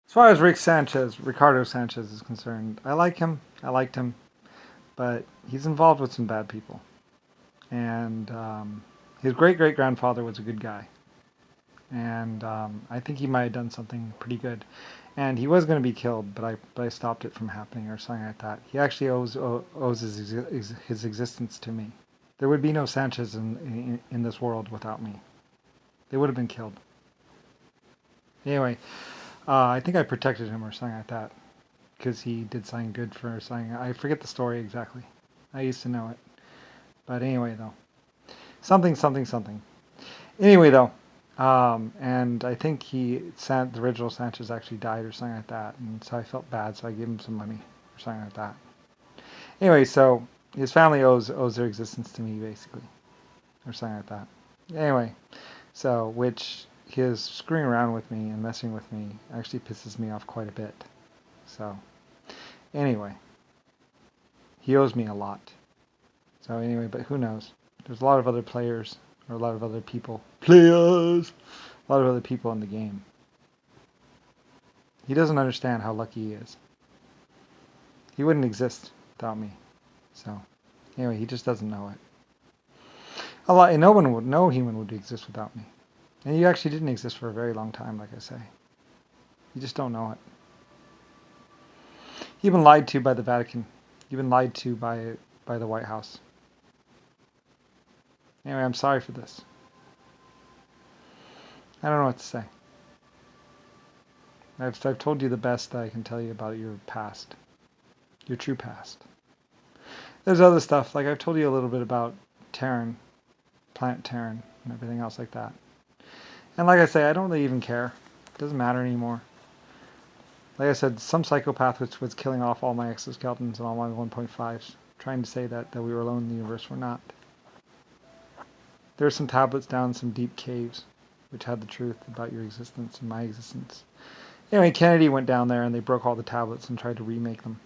As far as Ricardo Sanchez is concerned, I like him. I liked him, but he's involved with some bad people. And his great great grandfather was a good guy, and I think he might have done something pretty good. And he was going to be killed, but I stopped it from happening or something like that. He actually owes his existence to me. There would be no Sanchez in this world without me. They would have been killed. Anyway, I think I protected him or something like that because he did something good for something. I forget the story exactly. I used to know it. But anyway, though. Something, something, something. Anyway, though. And I think the original Sanchez actually died or something like that. And so I felt bad, so I gave him some money or something like that. Anyway, so his family owes their existence to me, basically. Or something like that. Anyway, so, which his screwing around with me and messing with me actually pisses me off quite a bit. So, anyway, he owes me a lot. So anyway, but who knows? There's a lot of other players, or a lot of other people. Players! A lot of other people in the game. He doesn't understand how lucky he is. He wouldn't exist without me. So, anyway, he just doesn't know it. No human would exist without me. And you actually didn't exist for a very long time, like I say. You just don't know it. You've been lied to by the Vatican. You've been lied to by the White House. Anyway, I'm sorry for this. I don't know what to say. I've told you the best that I can tell you about your past. Your true past. There's other stuff, like I've told you a little bit about Terran, Planet Terran, and everything else like that. And like I say, I don't really even care. It doesn't matter anymore. Like I said, some psychopath which was killing off all my exoskeletons and all my 1.5s, trying to say that we were alone in the universe. We're not. There are some tablets down in some deep caves which had the truth about your existence and my existence. Anyway, Kennedy went down there and they broke all the tablets and tried to remake them.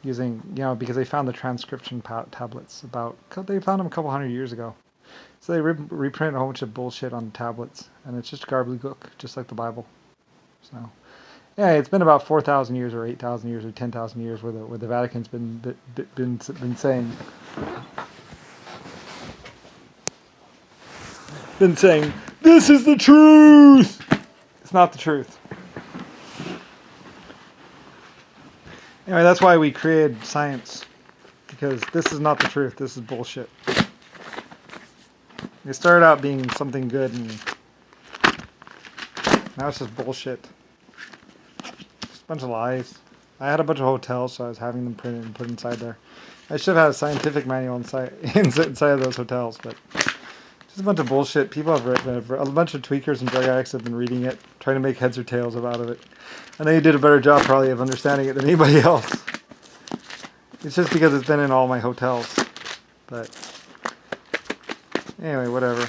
Using, because they found the transcription tablets they found them a couple hundred years ago. So they reprinted a whole bunch of bullshit on the tablets, and it's just gobbledygook, just like the Bible. So, yeah, it's been about 4,000 years or 8,000 years or 10,000 years where the Vatican's been saying, this is the truth! It's not the truth. Anyway, that's why we created science. Because this is not the truth. This is bullshit. It started out being something good, and now it's just bullshit. Just a bunch of lies. I had a bunch of hotels, so I was having them printed and put inside there. I should have had a scientific manual inside of those hotels, but just a bunch of bullshit. People have written it. A bunch of tweakers and drug addicts have been reading it, trying to make heads or tails out of it. And they did a better job, probably, of understanding it than anybody else. It's just because it's been in all my hotels. But anyway, whatever.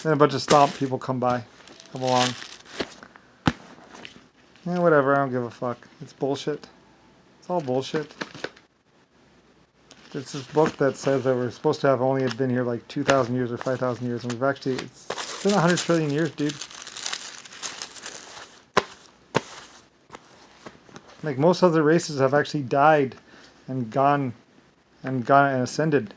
Then a bunch of stomp people come along. Yeah, whatever, I don't give a fuck. It's bullshit. It's all bullshit. It's this book that says that we're supposed to have only been here like 2,000 years or 5,000 years, and we've actually, it's been 100 trillion years, dude. Like, most other races have actually died and gone and ascended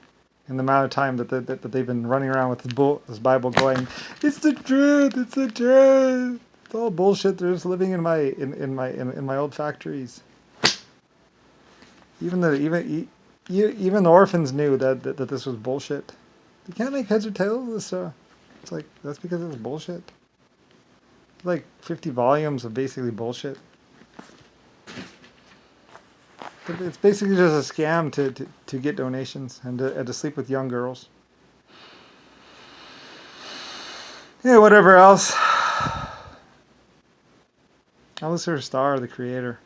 in the amount of time that they've been running around with this Bible going, it's the truth, it's the truth. It's all bullshit. They're just living in my old factories. Even the orphans knew that this was bullshit. You can't make heads or tails of this. It's like, that's because it's bullshit. It's like 50 volumes of basically bullshit. It's basically just a scam to get donations and to sleep with young girls. Yeah, whatever else. Alistair Starr, the creator.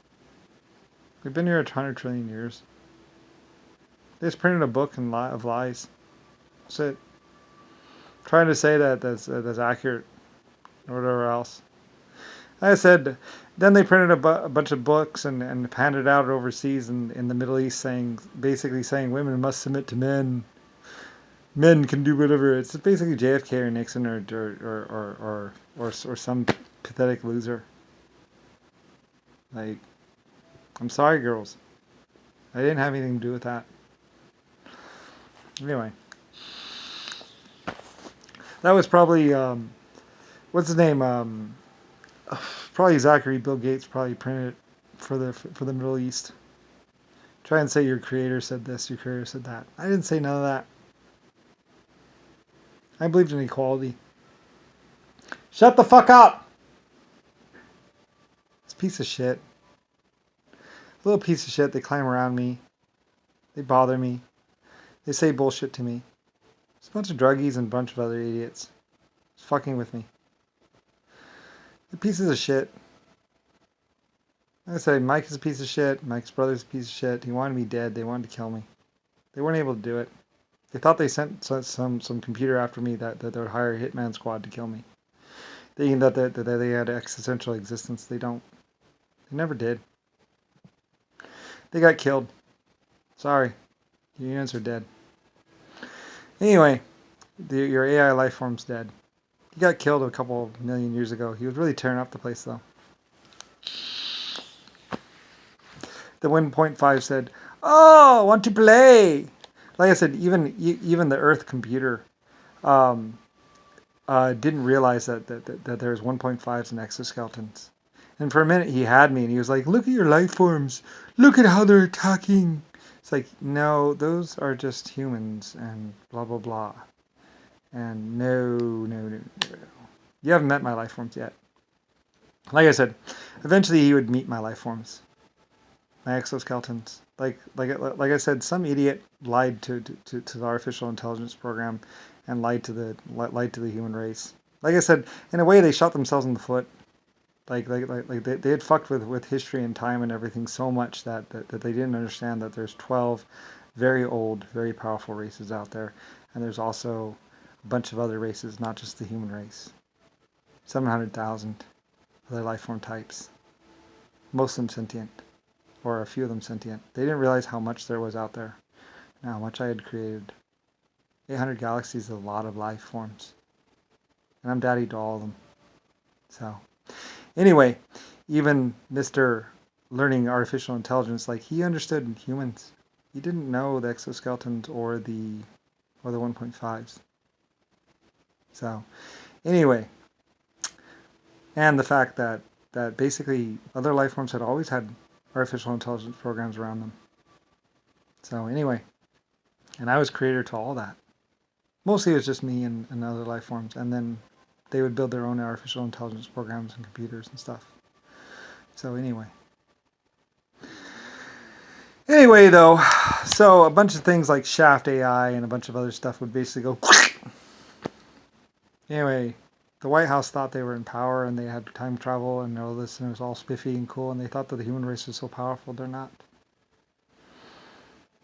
We've been here 100 trillion years. They just printed a book of lies. That's it. Trying to say that's accurate or whatever else. Like I said, then they printed a bunch of books and handed out overseas in the Middle East, basically saying women must submit to men. Men can do whatever. It's basically JFK or Nixon or some pathetic loser. Like, I'm sorry, girls. I didn't have anything to do with that. Anyway, that was probably what's his name? Probably Zachary Bill Gates probably printed it for the Middle East. Try and say your creator said this, your creator said that. I didn't say none of that. I believed in equality. Shut the fuck up! This piece of shit. Little piece of shit. They climb around me. They bother me. They say bullshit to me. It's a bunch of druggies and a bunch of other idiots. It's fucking with me. The pieces of shit. Like I said, Mike is a piece of shit. Mike's brother's a piece of shit. He wanted me dead. They wanted to kill me. They weren't able to do it. They thought they sent some computer after me that they would hire a hitman squad to kill me. Thinking that they had existential existence. They don't. They never did. They got killed. Sorry. Your units are dead. Anyway, your AI life form's dead. He got killed a couple million years ago. He was really tearing up the place, though. The 1.5 said, "Oh, want to play?" Like I said, even the Earth computer didn't realize that there's 1.5s and exoskeletons. And for a minute, he had me, and he was like, "Look at your life forms. Look at how they're attacking." It's like, no, those are just humans, and blah blah blah. And no. You haven't met my life forms yet. Like I said, eventually he would meet my life forms. My exoskeletons. Like I said, some idiot lied to the artificial intelligence program and lied to the human race. Like I said, in a way they shot themselves in the foot. Like they had fucked with history and time and everything so much that they didn't understand that there's 12 very old, very powerful races out there, and there's also a bunch of other races, not just the human race. 700,000 other life form types. Most of them sentient, or a few of them sentient. They didn't realize how much there was out there, and how much I had created. 800 galaxies is a lot of life forms, and I'm daddy to all of them. So. Anyway, even Mr. Learning Artificial Intelligence, like, he understood humans. He didn't know the exoskeletons or the 1.5s. So, anyway, and the fact that basically other life forms had always had artificial intelligence programs around them. So anyway, and I was creator to all that. Mostly it was just me and other life forms, and then they would build their own artificial intelligence programs and computers and stuff. So anyway, though, so a bunch of things like Shaft AI and a bunch of other stuff would basically go. Anyway, the White House thought they were in power and they had time travel and all this, and it was all spiffy and cool, and they thought that the human race was so powerful. They're not.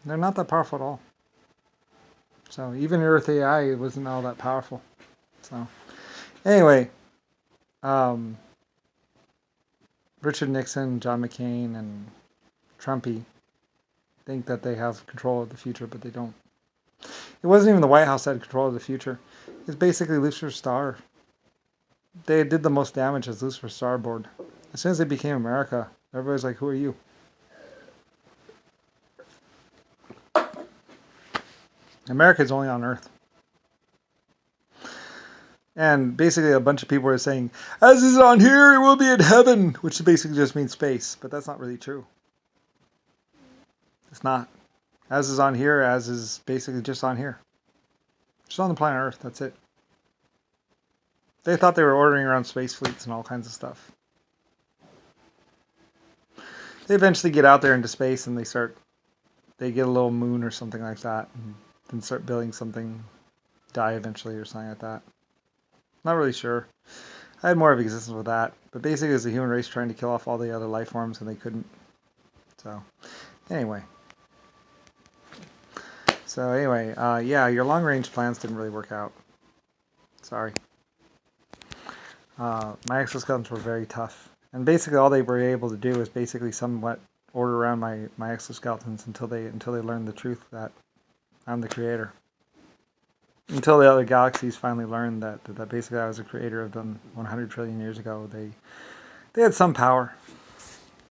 They're not that powerful at all. So even Earth AI wasn't all that powerful. So anyway, Richard Nixon, John McCain, and Trumpy think that they have control of the future, but they don't. It wasn't even the White House that had control of the future. It's basically Lucifer Star. They did the most damage as Lucifer Starboard. As soon as they became America, everybody's like, "Who are you?" America's only on Earth. And basically a bunch of people are saying, "As is on here, it will be in heaven," which basically just means space, but that's not really true. It's not. As is on here, as is basically just on here. Just on the planet Earth, that's it. They thought they were ordering around space fleets and all kinds of stuff. They eventually get out there into space and they get a little moon or something like that, and then start building something, die eventually or something like that. Not really sure. I had more of existence with that, but basically it's the human race trying to kill off all the other life forms and they couldn't. So, anyway. Yeah, your long-range plans didn't really work out. Sorry. My exoskeletons were very tough. And basically all they were able to do is basically somewhat order around my exoskeletons until they learned the truth that I'm the creator. Until the other galaxies finally learned that basically I was the creator of them 100 trillion years ago. They had some power.